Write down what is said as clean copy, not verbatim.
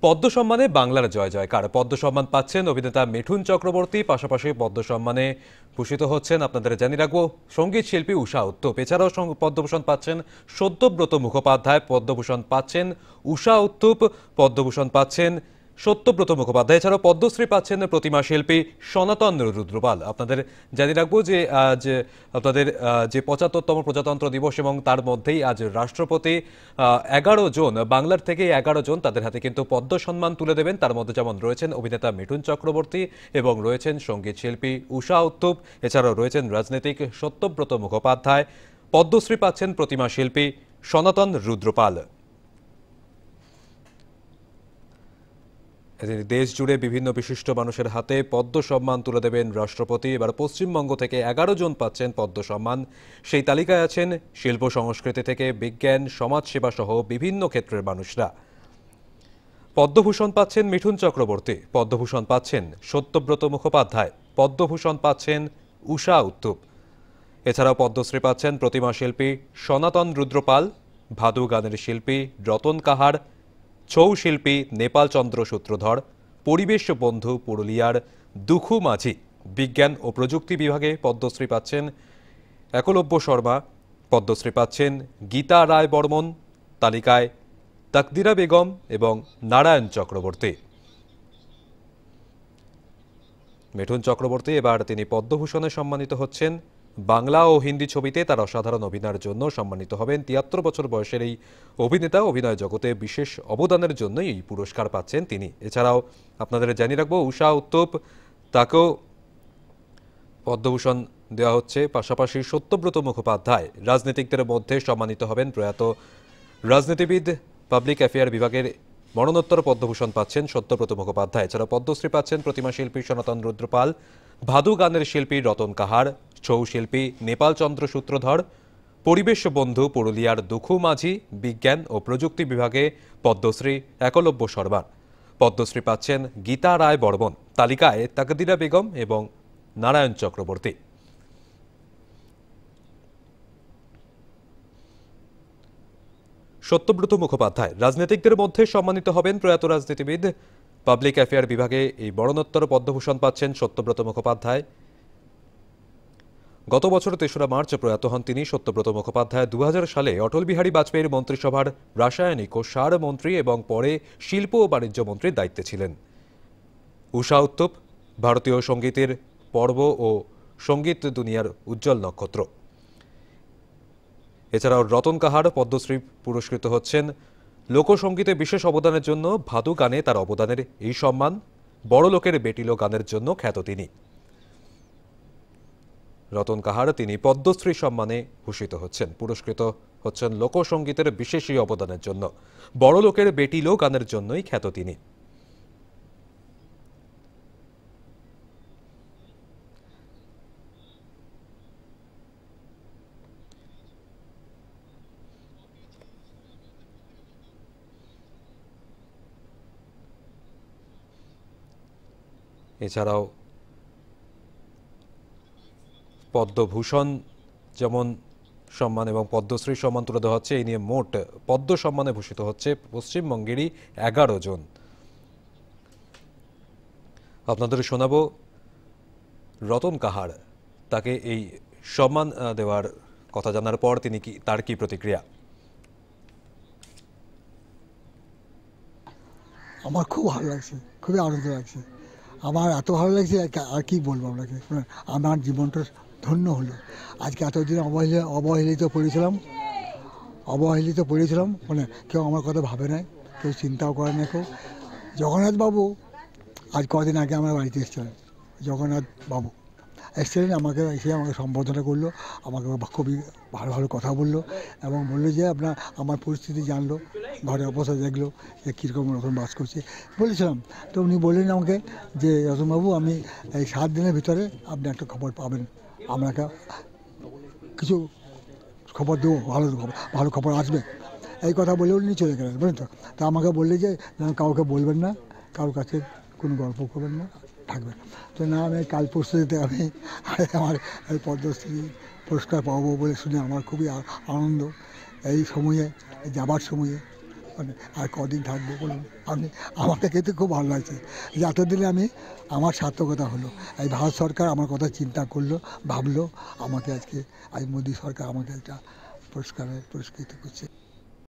পদ্ম সম্মানে বাংলার জয় জয়কার। পদ্ম সম্মান পাচ্ছেন অভিনেতা মিঠুন চক্রবর্তী, পাশাপাশি পদ্ম সম্মানে ভূষিত হচ্ছেন আপনাদের জানিয়ে রাখবো সঙ্গীত শিল্পী ঊষা উত্তুপ। এছাড়াও পদ্মভূষণ পাচ্ছেন সত্যব্রত মুখোপাধ্যায়, পদ্মভূষণ পাচ্ছেন ঊষা উত্তুপ, পদ্মভূষণ পাচ্ছেন সত্যব্রত মুখোপাধ্যায়। এছাড়াও পদ্মশ্রী পাচ্ছেন প্রতিমা শিল্পী সনাতন রুদ্রপাল। আপনাদের জানিয়ে রাখবো যে আজ আপনাদের যে ৭৫তম প্রজাতন্ত্র দিবস এবং তার মধ্যেই আজ রাষ্ট্রপতি ১১ জন বাংলার থেকে ১১ জন তাদের হাতে কিন্তু পদ্ম সম্মান তুলে দেবেন। তার মধ্যে যেমন রয়েছেন অভিনেতা মিঠুন চক্রবর্তী এবং রয়েছেন সঙ্গীত শিল্পী ঊষা উত্তুপ, এছাড়াও রয়েছেন রাজনীতিক সত্যব্রত মুখোপাধ্যায়। পদ্মশ্রী পাচ্ছেন প্রতিমা শিল্পী সনাতন রুদ্রপাল। দেশ জুড়ে বিভিন্ন বিশিষ্ট মানুষের হাতে পদ্ম সম্মান তুলে দেবেন রাষ্ট্রপতি। এবার পশ্চিমবঙ্গ থেকে ১১ জন পাচ্ছেন পদ্ম সম্মান। সেই তালিকায় আছেন শিল্প সংস্কৃতি থেকে বিজ্ঞান, সমাজসেবা সহ বিভিন্ন ক্ষেত্রের মানুষরা। পদ্মভূষণ পাচ্ছেন মিঠুন চক্রবর্তী, পদ্মভূষণ পাচ্ছেন সত্যব্রত মুখোপাধ্যায়, পদ্মভূষণ পাচ্ছেন ঊষা উত্তুপ। এছাড়াও পদ্মশ্রী পাচ্ছেন প্রতিমা শিল্পী সনাতন রুদ্রপাল, ভাদু গানের শিল্পী রতন কাহার, ছৌ শিল্পী নেপাল চন্দ্র সূত্রধর, পরিবেশ বন্ধু পুরুলিয়ার দুখু মাঝি। বিজ্ঞান ও প্রযুক্তি বিভাগে পদ্মশ্রী পাচ্ছেন একলব্য শর্মা, পদ্মশ্রী পাচ্ছেন গীতা রায় বর্মন। তালিকায় তাকদিরা বেগম এবং নারায়ণ চক্রবর্তী। মিঠুন চক্রবর্তী এবার তিনি পদ্মভূষণে সম্মানিত হচ্ছেন। বাংলা ও হিন্দি ছবিতে তার অসাধারণ অভিনয়ের জন্য সম্মানিত হবেন। ৭৩ বছর বয়সের এই অভিনেতা অভিনয় জগতে বিশেষ অবদানের জন্যই এই পুরস্কার পাচ্ছেন তিনি। এছাড়াও আপনাদের জানিয়ে রাখবো ঊষা উত্তুপ, তাকেও পদ্মভূষণ দেওয়া হচ্ছে। পাশাপাশি সত্যব্রত মুখোপাধ্যায় রাজনীতিকদের মধ্যে সম্মানিত হবেন। প্রয়াত রাজনীতিবিদ, পাবলিক অ্যাফেয়ার বিভাগের মরণোত্তর পদ্মভূষণ পাচ্ছেন সত্যব্রত মুখোপাধ্যায়। এছাড়া পদ্মশ্রী পাচ্ছেন প্রতিমা শিল্পী সনাতন রুদ্রপাল, ভাদু গানের শিল্পী রতন কাহার, ছৌ শিল্পী নেপাল চন্দ্র সূত্রধর, পরিবেশ বন্ধু পুরুলিয়ার দুখু মাঝি। বিজ্ঞান ও প্রযুক্তি বিভাগে পদ্মশ্রী একলব্য শর্মার। পদ্মশ্রী পাচ্ছেন গীতা রায় বর্মন। তালিকায় তাকদিরা বেগম এবং নারায়ণ চক্রবর্তী। সত্যব্রত মুখোপাধ্যায় রাজনীতিকদের মধ্যে সম্মানিত হবেন। প্রয়াত রাজনীতিবিদ, পাবলিক অ্যাফেয়ার বিভাগে এই মরণোত্তর পদ্মভূষণ পাচ্ছেন সত্যব্রত মুখোপাধ্যায়। গত বছর ৩রা মার্চ প্রয়াত হন তিনি। সত্যব্রত মুখোপাধ্যায় ২০০০ সালে অটল বিহারী বাজপেয়ীর মন্ত্রিসভার রাসায়নিক ও সার মন্ত্রী এবং পরে শিল্প ও বাণিজ্য মন্ত্রীর দায়িত্বে ছিলেন। ঊষা উত্তুপ ভারতীয় সঙ্গীতের পর্ব ও সঙ্গীত দুনিয়ার উজ্জ্বল নক্ষত্র। এছাড়াও রতন কাহার পদ্মশ্রী পুরস্কৃত হচ্ছেন লোকসঙ্গীতে বিশেষ অবদানের জন্য। ভাদু গানে তার অবদানের এই সম্মান। বড় লোকের বেটিলো গানের জন্য খ্যাত তিনি। রতন কাহার তিনি পদ্মশ্রী সম্মানে ভূষিত হচ্ছেন, পুরস্কৃত হচ্ছেন লোকসঙ্গীতের বিশেষ এই অবদানের জন্য। বড় লোকের বেটিলো গানের জন্যই খ্যাত তিনি। এছাড়াও পদ্মভূষণ যেমন সম্মান এবং পদ্মশ্রী সম্মান তুলে দেওয়া হচ্ছে। এই নিয়ে মোট পদ্ম সম্মানে ভূষিত হচ্ছে পশ্চিমবঙ্গেরই ১১ জন। আপনাদের শোনাবো রতন কাহার, তাকে এই সম্মান দেওয়ার কথা জানার পর তিনি তার কি প্রতিক্রিয়া। আমার খুব ভালো লাগছে, খুবই আনন্দ লাগছে। আমার এত ভালো লাগছে আর কি বলবো আপনাকে। আমার জীবনটা ধন্য হলো। আজকে এতদিন অবহেলিত পড়েছিলাম, মানে কেউ আমার কথা ভাবে নাই, কেউ চিন্তাও করে না কেউ। জগন্নাথ বাবু আজ কদিন আগে আমার বাড়িতে এসেছিলেন। জগন্নাথ বাবু এসেছিলেন, আমাকে সম্বোধনা করলো, আমাকে খুবই ভালো ভালো কথা বললো এবং বললো যে আমার পরিস্থিতি জানলো, ঘরে অবস্থা দেখলো যে কীরকম রকম বাস করছে। বলেছিলাম তো উনি বললেন আমাকে যে রতনবাবু, আমি এই 7 দিনের ভিতরে আপনি একটা খবর পাবেন, আপনাকে কিছু খবর দেবো, ভালো খবর আসবে। এই কথা বলে উনি চলে গেলেন, বুঝলেন তো। তা আমাকে বললে যে কাউকে বলবেন না, কারোর কাছে কোনো গল্প করবেন না, থাকবেন। তো না, আমি কাল পরশুতে আমি আমার এই পদ্মশ্রী পুরস্কার পাবো বলে শুনে আমার খুবই আনন্দ। এই সময়ে যাবার সময়ে মানে আর কদিন থাকবো বলুন আপনি। আমাকে কিন্তু খুব ভালো লাগছে যে এতদিনে আমি আমার সার্থকতা হলো। এই ভারত সরকার আমার কথা চিন্তা করলো, ভাবলো, আমাকে আজকে মোদী সরকার আমাকে একটা পুরস্কৃত করছে।